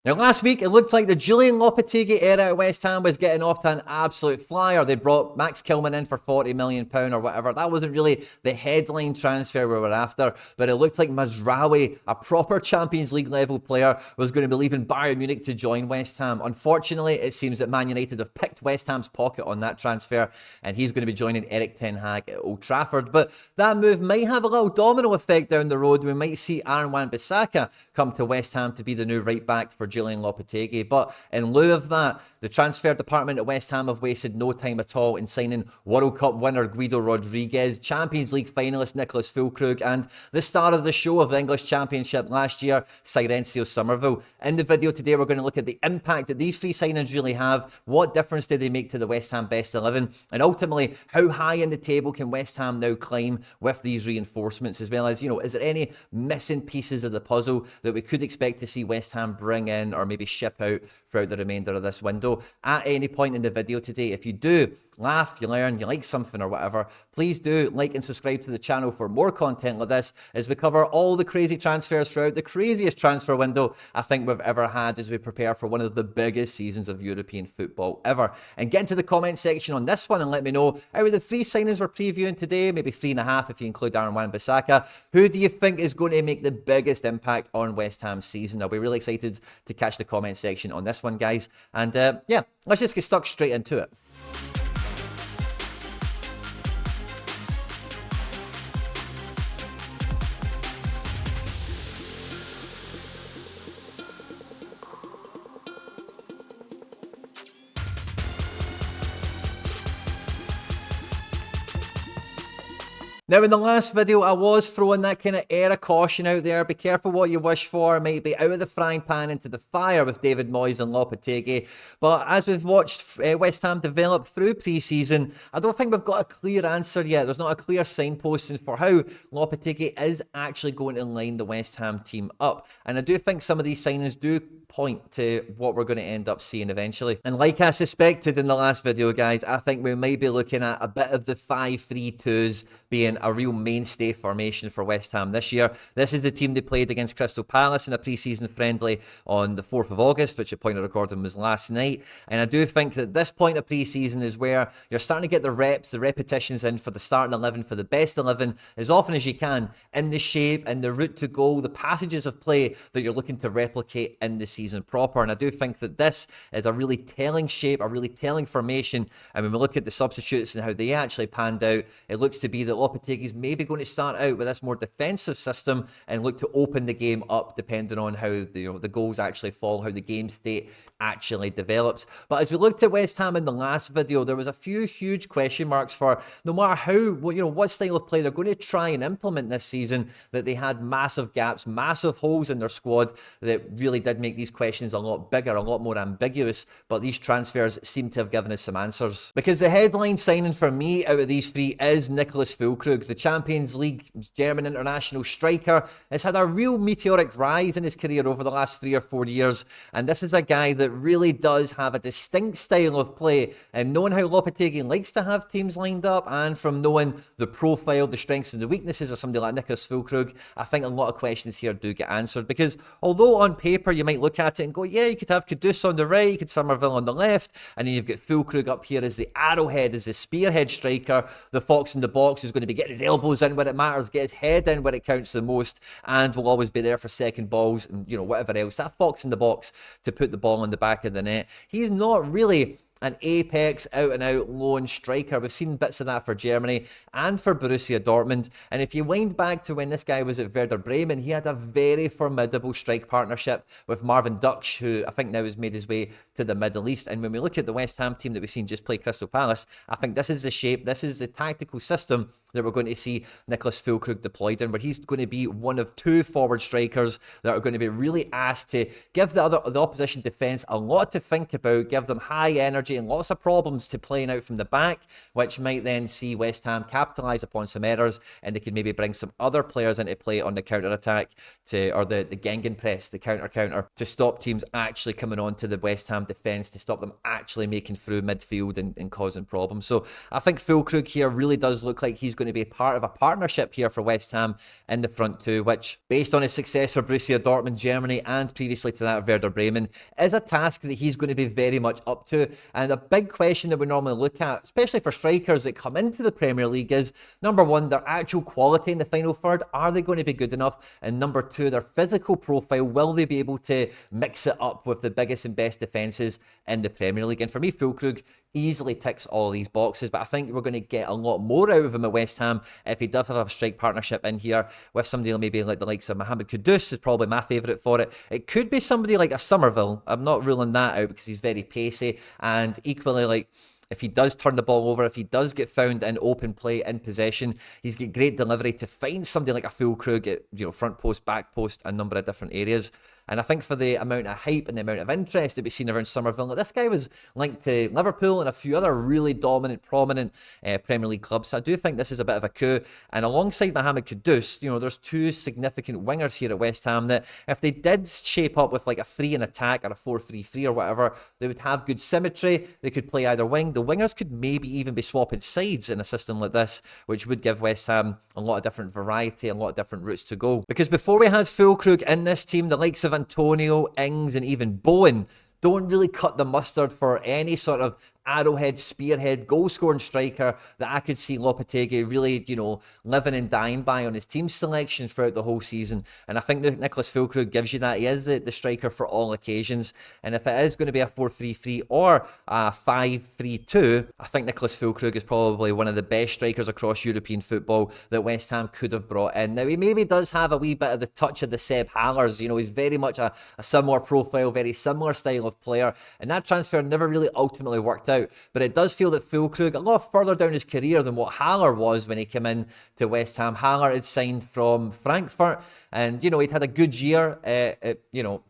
Now, last week, it looked like the Julien Lopetegui era at West Ham was getting off to an absolute flyer. They brought Max Kilman in for £40 million or whatever. That wasn't really the headline transfer we were after, but it looked like Mazraoui, a proper Champions League level player, was going to be leaving Bayern Munich to join West Ham. Unfortunately, it seems that Man United have picked West Ham's pocket on that transfer, and he's going to be joining Erik ten Hag at Old Trafford. But that move might have a little domino effect down the road. We might see Aaron Wan-Bissaka come to West Ham to be the new right back for Julien Lopetegui. But in lieu of that, the transfer department at West Ham have wasted no time at all in signing World Cup winner Guido Rodriguez, Champions League finalist Niclas Füllkrug, and the star of the show of the English Championship last year, Crysencio Summerville. In the video today, we're going to look at the impact that these three signings really have, what difference do they make to the West Ham best 11, and ultimately, how high in the table can West Ham now climb with these reinforcements, as well as, is there any missing pieces of the puzzle that we could expect to see West Ham bring in or maybe ship out throughout the remainder of this window. At any point in the video today, if you do laugh, you learn, you like something or whatever, please do like and subscribe to the channel for more content like this as we cover all the crazy transfers throughout the craziest transfer window I think we've ever had as we prepare for one of the biggest seasons of European football ever. And get into the comment section on this one and let me know, out of the three signings we're previewing today, maybe 3.5 if you include Aaron Wan-Bissaka, who do you think is going to make the biggest impact on West Ham's season? I'll be really excited to catch the comment section on this one, guys. And yeah, let's just get stuck straight into it. Now, in the last video, I was throwing that kind of air of caution out there. Be careful what you wish for. It might be out of the frying pan into the fire with David Moyes and Lopetegui. But as we've watched West Ham develop through pre-season, I don't think we've got a clear answer yet. There's not a clear signposting for how Lopetegui is actually going to line the West Ham team up. And I do think some of these signings do point to what we're going to end up seeing eventually. And like I suspected in the last video, guys, I think we might be looking at a bit of the 5-3-2s being a real mainstay formation for West Ham this year. This is the team they played against Crystal Palace in a pre-season friendly on the 4th of August, which at point of recording was last night. And I do think that this point of pre-season is where you're starting to get the reps, the repetitions in for the starting 11, for the best 11, as often as you can, in the shape and the route to goal, the passages of play that you're looking to replicate in the season proper. And I do think that this is a really telling shape, a really telling formation. And when we look at the substitutes and how they actually panned out, it looks to be that Lopetegui's maybe going to start out with this more defensive system and look to open the game up depending on how the goals actually fall, how the game state actually develops. But as we looked at West Ham in the last video, there was a few huge question marks for no matter how, what style of play they're going to try and implement this season, that they had massive gaps, massive holes in their squad that really did make these questions a lot bigger, a lot more ambiguous. But these transfers seem to have given us some answers. Because the headline signing for me out of these three is Niclas Füllkrug, the Champions League German international striker. Has had a real meteoric rise in his career over the last 3 or 4 years. And this is a guy that really does have a distinct style of play, and knowing how Lopetegui likes to have teams lined up, and from knowing the profile, the strengths and the weaknesses of somebody like Niclas Füllkrug, I think a lot of questions here do get answered. Because although on paper you might look at it and go, yeah, you could have Kudus on the right, you could Summerville on the left, and then you've got Füllkrug up here as the arrowhead, as the spearhead striker, the fox in the box who's going to be getting his elbows in where it matters, get his head in where it counts the most, and will always be there for second balls and whatever else. That fox in the box to put the ball in the back of the net. He's not really an apex, out-and-out lone striker. We've seen bits of that for Germany and for Borussia Dortmund. And if you wind back to when this guy was at Werder Bremen, he had a very formidable strike partnership with Marvin Duksch, who I think now has made his way to the Middle East. And when we look at the West Ham team that we've seen just play Crystal Palace, I think this is the shape, this is the tactical system that we're going to see Niclas Füllkrug deployed in, where he's going to be one of 2 forward strikers that are going to be really asked to give the opposition defence a lot to think about, give them high energy and lots of problems to playing out from the back, which might then see West Ham capitalise upon some errors, and they can maybe bring some other players into play on the counter-attack or the gegenpress, the counter, to stop teams actually coming on to the West Ham defence, to stop them actually making through midfield and causing problems. So I think Füllkrug here really does look like he's going to be part of a partnership here for West Ham in the front two, which, based on his success for Borussia Dortmund, Germany, and previously to that Werder Bremen, is a task that he's going to be very much up to. And a big question that we normally look at, especially for strikers that come into the Premier League, is number one, their actual quality in the final third. Are they going to be good enough? And number two, their physical profile. Will they be able to mix it up with the biggest and best defences in the Premier League? And for me, Füllkrug easily ticks all these boxes, but I think we're going to get a lot more out of him at West Ham if he does have a strike partnership in here with somebody maybe like the likes of Mohamed Kudus is probably my favourite for it. It could be somebody like a Summerville. I'm not ruling that out because he's very pacey, and equally, like, if he does turn the ball over, if he does get found in open play, in possession, he's got great delivery to find somebody like a Füllkrug at front post, back post, a number of different areas. And I think for the amount of hype and the amount of interest that we've seen around Summerville, like, this guy was linked to Liverpool and a few other really dominant, prominent Premier League clubs. So I do think this is a bit of a coup. And alongside Mohamed Kudus, there's two significant wingers here at West Ham that if they did shape up with like a 3 in attack or a 4-3-3 or whatever, they would have good symmetry. They could play either wing. The wingers could maybe even be swapping sides in a system like this, which would give West Ham a lot of different variety, a lot of different routes to go. Because before we had Füllkrug in this team, the likes of Antonio, Ings, and even Bowen don't really cut the mustard for any sort of arrowhead, spearhead, goal-scoring striker that I could see Lopetegui really, living and dying by on his team selection throughout the whole season. And I think Niclas Füllkrug gives you that. He is the striker for all occasions. And if it is going to be a 4-3-3 or a 5-3-2, I think Niclas Füllkrug is probably one of the best strikers across European football that West Ham could have brought in. Now, he maybe does have a wee bit of the touch of the Seb Hallers. He's very much a similar profile, very similar style of player. And that transfer never really ultimately worked out. But it does feel that Füllkrug a lot further down his career than what Haller was when he came in to West Ham. Haller had signed from Frankfurt, and he'd had a good year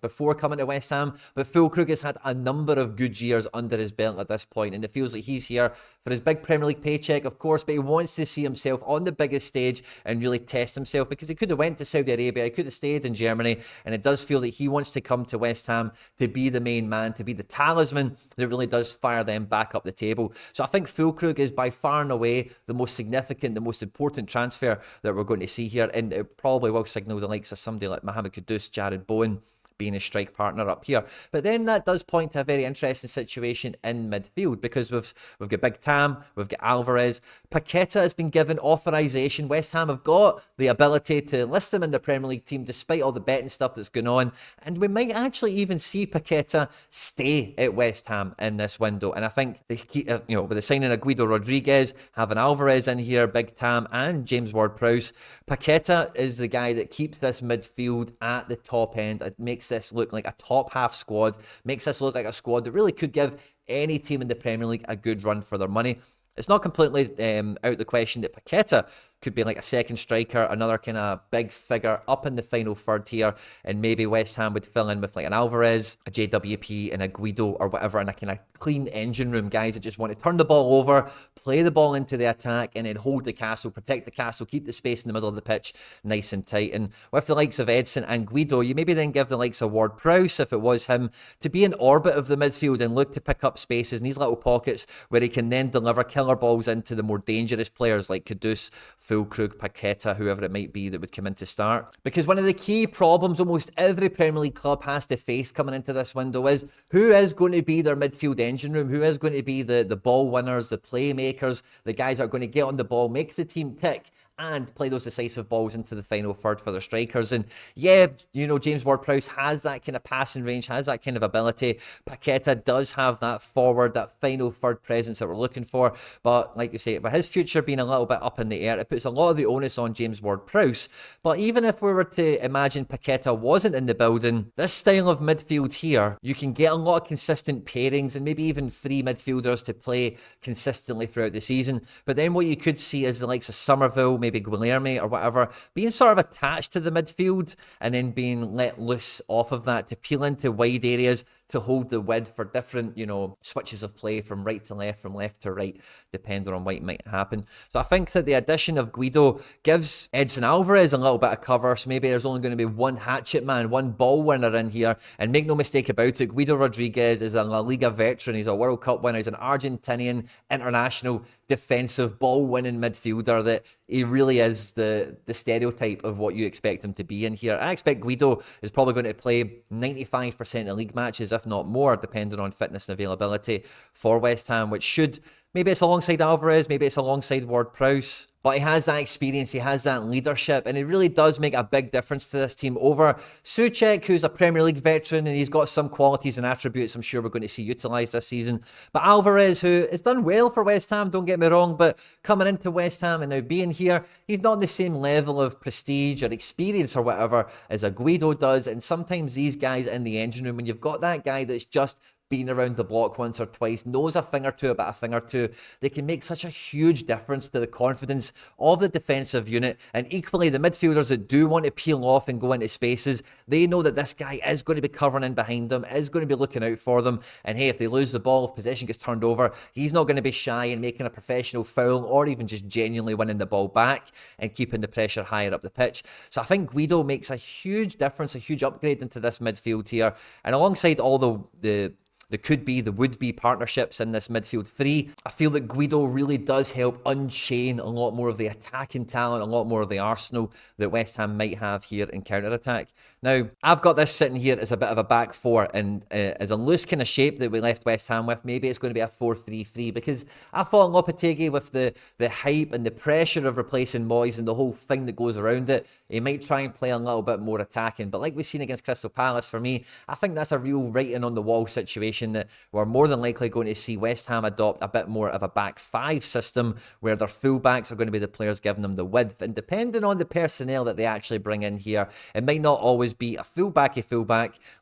before coming to West Ham, but Füllkrug has had a number of good years under his belt at this point, and it feels like he's here for his big Premier League paycheck, of course, but he wants to see himself on the biggest stage and really test himself, because he could have went to Saudi Arabia, he could have stayed in Germany, and it does feel that he wants to come to West Ham to be the main man, to be the talisman that really does fire them back up the table. So I think Füllkrug is by far and away the most significant, the most important transfer that we're going to see here, and it probably will signal the likes of somebody like Mohamed Kudus, Jared Bowen being a strike partner up here. But then that does point to a very interesting situation in midfield, because we've got Big Tam, we've got Alvarez. Paqueta has been given authorization. West Ham have got the ability to list him in the Premier League team despite all the betting stuff that's going on, and we might actually even see Paqueta stay at West Ham in this window. And I think with the signing of Guido Rodriguez, having Alvarez in here, Big Tam and James Ward-Prowse, Paqueta is the guy that keeps this midfield at the top end. It makes this look like a top half squad, makes this look like a squad that really could give any team in the Premier League a good run for their money. It's not completely out of the question that Paqueta could be like a second striker, another kind of big figure up in the final third here, and maybe West Ham would fill in with like an Alvarez, a JWP, and a Guido or whatever, and a kind of clean engine room, guys that just want to turn the ball over, play the ball into the attack, and then hold the castle, protect the castle, keep the space in the middle of the pitch nice and tight. And with the likes of Edson and Guido, you maybe then give the likes of Ward-Prowse, if it was him, to be in orbit of the midfield and look to pick up spaces in these little pockets where he can then deliver killer balls into the more dangerous players like Kudus, Füllkrug, Paqueta, whoever it might be that would come in to start. Because one of the key problems almost every Premier League club has to face coming into this window is who is going to be their midfield engine room, who is going to be the ball winners, the playmakers, the guys that are going to get on the ball, make the team tick, and play those decisive balls into the final third for their strikers. And yeah, James Ward-Prowse has that kind of passing range, has that kind of ability. Paqueta does have that forward, that final third presence that we're looking for. But like you say, with his future being a little bit up in the air, it puts a lot of the onus on James Ward-Prowse. But even if we were to imagine Paqueta wasn't in the building, this style of midfield here, you can get a lot of consistent pairings and maybe even three midfielders to play consistently throughout the season. But then what you could see is the likes of Summerville, maybe Guilherme or whatever, being sort of attached to the midfield and then being let loose off of that to peel into wide areas, to hold the width for different, switches of play from right to left, from left to right, depending on what might happen. So I think that the addition of Guido gives Edson Alvarez a little bit of cover. So maybe there's only going to be one hatchet man, one ball winner in here. And make no mistake about it, Guido Rodriguez is a La Liga veteran. He's a World Cup winner. He's an Argentinian international defensive ball-winning midfielder that he really is the stereotype of what you expect him to be in here. I expect Guido is probably going to play 95% of league matches, if not more, depending on fitness and availability for West Ham, which should, maybe it's alongside Alvarez, maybe it's alongside Ward-Prowse, but he has that experience, he has that leadership, and it really does make a big difference to this team over Souček, who's a Premier League veteran, and he's got some qualities and attributes I'm sure we're going to see utilised this season. But Alvarez, who has done well for West Ham, don't get me wrong, but coming into West Ham and now being here, he's not on the same level of prestige or experience or whatever as a Guido does, and sometimes these guys in the engine room, when you've got that guy that's just been around the block once or twice, knows a thing or two about a thing or two, they can make such a huge difference to the confidence of the defensive unit. And equally, the midfielders that do want to peel off and go into spaces, they know that this guy is going to be covering in behind them, is going to be looking out for them. And hey, if they lose the ball, if possession gets turned over, he's not going to be shy in making a professional foul or even just genuinely winning the ball back and keeping the pressure higher up the pitch. So I think Guido makes a huge difference, a huge upgrade into this midfield here. And alongside all the would-be partnerships in this midfield three, I feel that Guido really does help unchain a lot more of the attacking talent, a lot more of the arsenal that West Ham might have here in counter-attack. Now, I've got this sitting here as a bit of a back four, and as a loose kind of shape that we left West Ham with, maybe it's going to be a 4-3-3, because I thought Lopetegui, with the hype and the pressure of replacing Moyes and the whole thing that goes around it, he might try and play a little bit more attacking. But like we've seen against Crystal Palace, for me, I think that's a real writing-on-the-wall situation that we're more than likely going to see West Ham adopt a bit more of a back five system where their fullbacks are going to be the players giving them the width. And depending on the personnel that they actually bring in here, it might not always be a fullback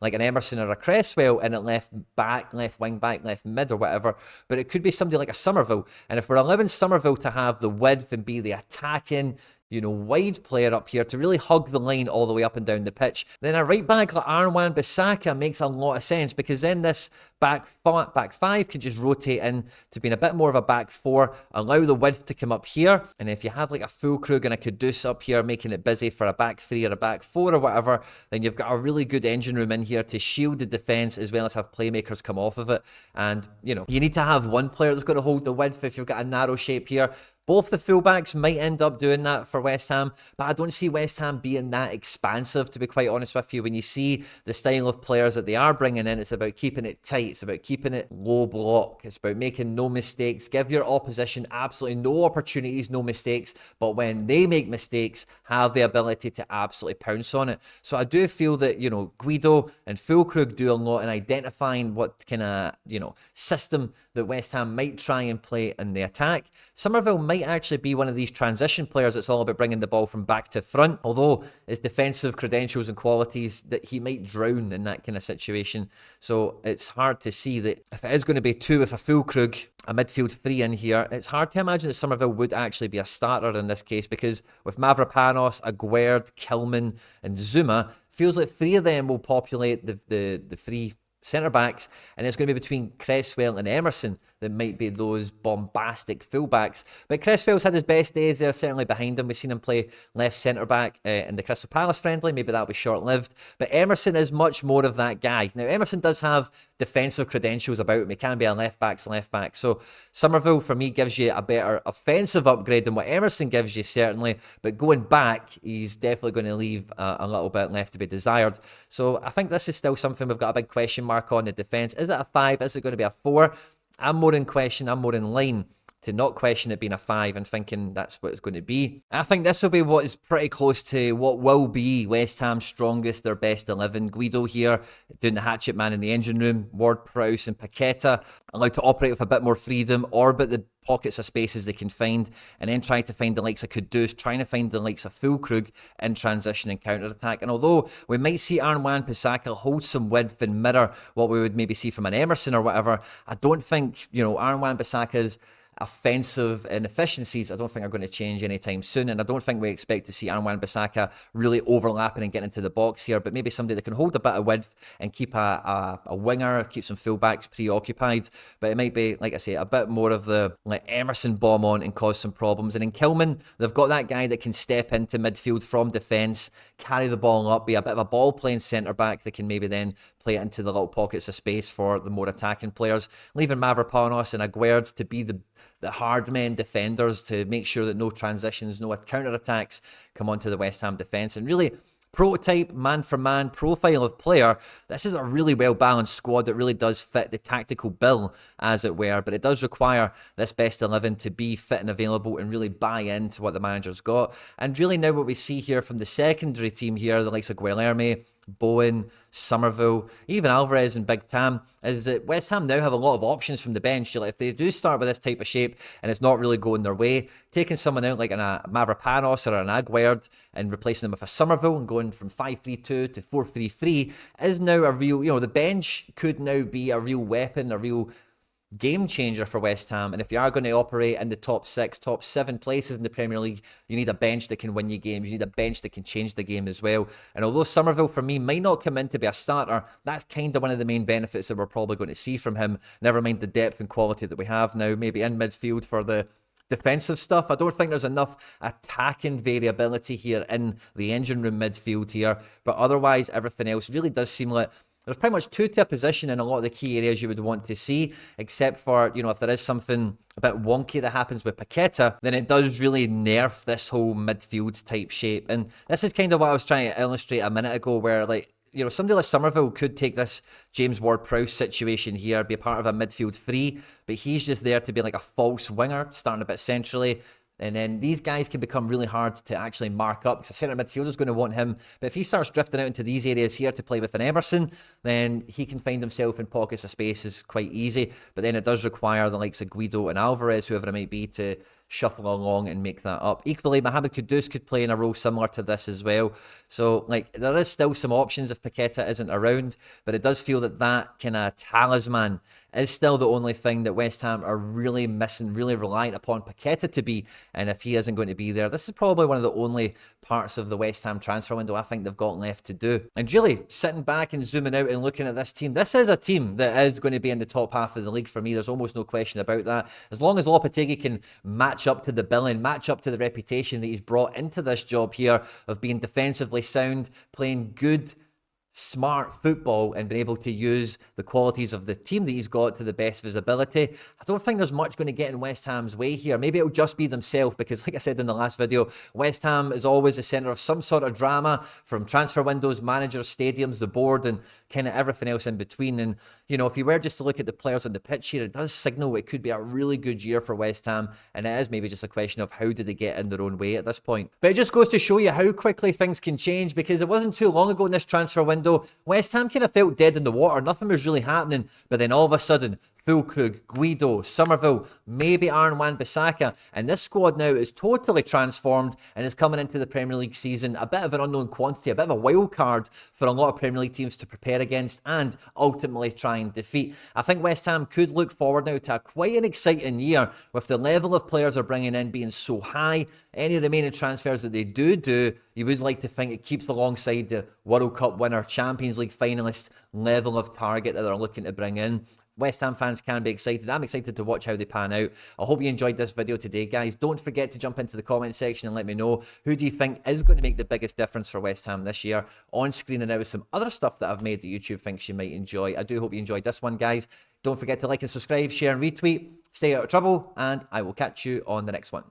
like an Emerson or a Cresswell in at left back, left wing back, left mid or whatever, but it could be somebody like a Summerville. And if we're allowing Summerville to have the width and be the attacking, wide player up here to really hug the line all the way up and down the pitch, then a right back like Aaron Wan-Bissaka makes a lot of sense, because then this back five can just rotate in to being a bit more of a back four, allow the width to come up here, and if you have like a Füllkrug and a Kudus up here making it busy for a back three or a back four or whatever, then you've got a really good engine room in here to shield the defence as well as have playmakers come off of it. And you need to have one player that's going to hold the width if you've got a narrow shape here. Both the fullbacks might end up doing that for West Ham, but I don't see West Ham being that expansive, to be quite honest with you. When you see the style of players that they are bringing in, it's about keeping it tight, it's about keeping it low block, it's about making no mistakes, give your opposition absolutely no opportunities, no mistakes, but when they make mistakes, have the ability to absolutely pounce on it. So I do feel that, Guido and Füllkrug do a lot in identifying what kind of, system that West Ham might try and play in the attack. Summerville might actually be one of these transition players that's all about bringing the ball from back to front, although his defensive credentials and qualities, that he might drown in that kind of situation. So it's hard to see that if it is going to be two with a Füllkrug, a midfield three in here, it's hard to imagine that Summerville would actually be a starter in this case, because with Mavropanos, Aguerd, Kilman and Zuma, feels like three of them will populate the three centre-backs, and it's going to be between Cresswell and Emerson that might be those bombastic full-backs. But Cresswell's had his best days there, certainly behind him. We've seen him play left centre-back in the Crystal Palace friendly. Maybe that'll be short-lived. But Emerson is much more of that guy. Now, Emerson does have defensive credentials about him. He can be a left-back's left-back. So Summerville, for me, gives you a better offensive upgrade than what Emerson gives you, certainly. But going back, he's definitely going to leave a little bit left to be desired. So I think this is still something we've got a big question mark on the defence. Is it a 5? Is it going to be a 4? I'm more in question. I'm more in line to not question it being a 5 and thinking that's what it's going to be. I think this will be what is pretty close to what will be West Ham's strongest, their best 11. Guido here doing the hatchet man in the engine room. Ward-Prowse and Paqueta allowed to operate with a bit more freedom, orbit the pockets of spaces they can find, and then trying to find the likes of Kudus, trying to find the likes of Füllkrug in transition and counter-attack. And although we might see Aaron Wan-Bissaka hold some width and mirror what we would maybe see from an Emerson or whatever, I don't think, Aaron Wan-Bissaka's offensive inefficiencies, I don't think are going to change anytime soon. And I don't think we expect to see Wan-Bissaka really overlapping and getting into the box here, but maybe somebody that can hold a bit of width and keep a winger, keep some fullbacks preoccupied. But it might be, like I say, a bit more of the like Emerson bomb on and cause some problems. And in Kilman, they've got that guy that can step into midfield from defence, carry the ball up, be a bit of a ball playing centre back that can maybe then play it into the little pockets of space for the more attacking players, leaving Mavropanos and Aguerd to be the hard men defenders to make sure that no transitions, no counter-attacks come onto the West Ham defence. And really, prototype, man-for-man profile of player, this is a really well-balanced squad that really does fit the tactical bill, as it were, but it does require this best 11 to be fit and available and really buy into what the manager's got. And really now what we see here from the secondary team here, the likes of Guilherme, Bowen, Summerville, even Alvarez and Big Tam, is that West Ham now have a lot of options from the bench. Like if they do start with this type of shape and it's not really going their way, taking someone out like a Mavropanos or an Aguerd and replacing them with a Summerville and going from 5-3-2 to 4-3-3 is now a real, the bench could now be a real weapon, a real game changer for West Ham. And if you are going to operate in the top 6, top 7 places in the Premier League, you need a bench that can win you games. You need a bench that can change the game as well. And although Summerville for me might not come in to be a starter, that's kind of one of the main benefits that we're probably going to see from him. Never mind the depth and quality that we have now, maybe in midfield for the defensive stuff. I don't think there's enough attacking variability here in the engine room midfield here, but otherwise everything else really does seem like there's pretty much two to a position in a lot of the key areas you would want to see, except for, if there is something a bit wonky that happens with Paqueta, then it does really nerf this whole midfield type shape. And this is kind of what I was trying to illustrate a minute ago, where somebody like Summerville could take this James Ward-Prowse situation here, be a part of a midfield three, but he's just there to be like a false winger, starting a bit centrally. And then these guys can become really hard to actually mark up because a centre midfielder is going to want him. But if he starts drifting out into these areas here to play with an Emerson, then he can find himself in pockets of spaces quite easy. But then it does require the likes of Guido and Alvarez, whoever it might be, to shuffle along and make that up. Equally, Mohamed Kudus could play in a role similar to this as well. So, there is still some options if Paqueta isn't around, but it does feel that kind of talisman is still the only thing that West Ham are really missing, really reliant upon Paqueta to be. And if he isn't going to be there, this is probably one of the only parts of the West Ham transfer window I think they've got left to do. And really, sitting back and zooming out and looking at this team, this is a team that is going to be in the top half of the league for me. There's almost no question about that. As long as Lopetegui can match up to the billing, match up to the reputation that he's brought into this job here of being defensively sound, playing good, smart football and been able to use the qualities of the team that he's got to the best of his ability, I don't think there's much going to get in West Ham's way here. Maybe it'll just be themselves because, like I said in the last video, West Ham is always the centre of some sort of drama from transfer windows, managers, stadiums, the board, and kind of everything else in between. And, if you were just to look at the players on the pitch here, it does signal it could be a really good year for West Ham, and it is maybe just a question of how did they get in their own way at this point. But it just goes to show you how quickly things can change, because it wasn't too long ago in this transfer window, West Ham kind of felt dead in the water. Nothing was really happening, but then all of a sudden, Füllkrug, Guido, Summerville, maybe Wan-Bissaka, and this squad now is totally transformed and is coming into the Premier League season a bit of an unknown quantity, a bit of a wild card for a lot of Premier League teams to prepare against and ultimately try and defeat. I think West Ham could look forward now to quite an exciting year with the level of players they're bringing in being so high. Any remaining transfers that they do, you would like to think it keeps alongside the World Cup winner, Champions League finalist level of target that they're looking to bring in. West Ham fans can be excited. I'm excited to watch how they pan out. I hope you enjoyed this video today, guys. Don't forget to jump into the comment section and let me know who do you think is going to make the biggest difference for West Ham this year. On screen and now with some other stuff that I've made that YouTube thinks you might enjoy. I do hope you enjoyed this one, guys. Don't forget to like and subscribe, share and retweet. Stay out of trouble, and I will catch you on the next one.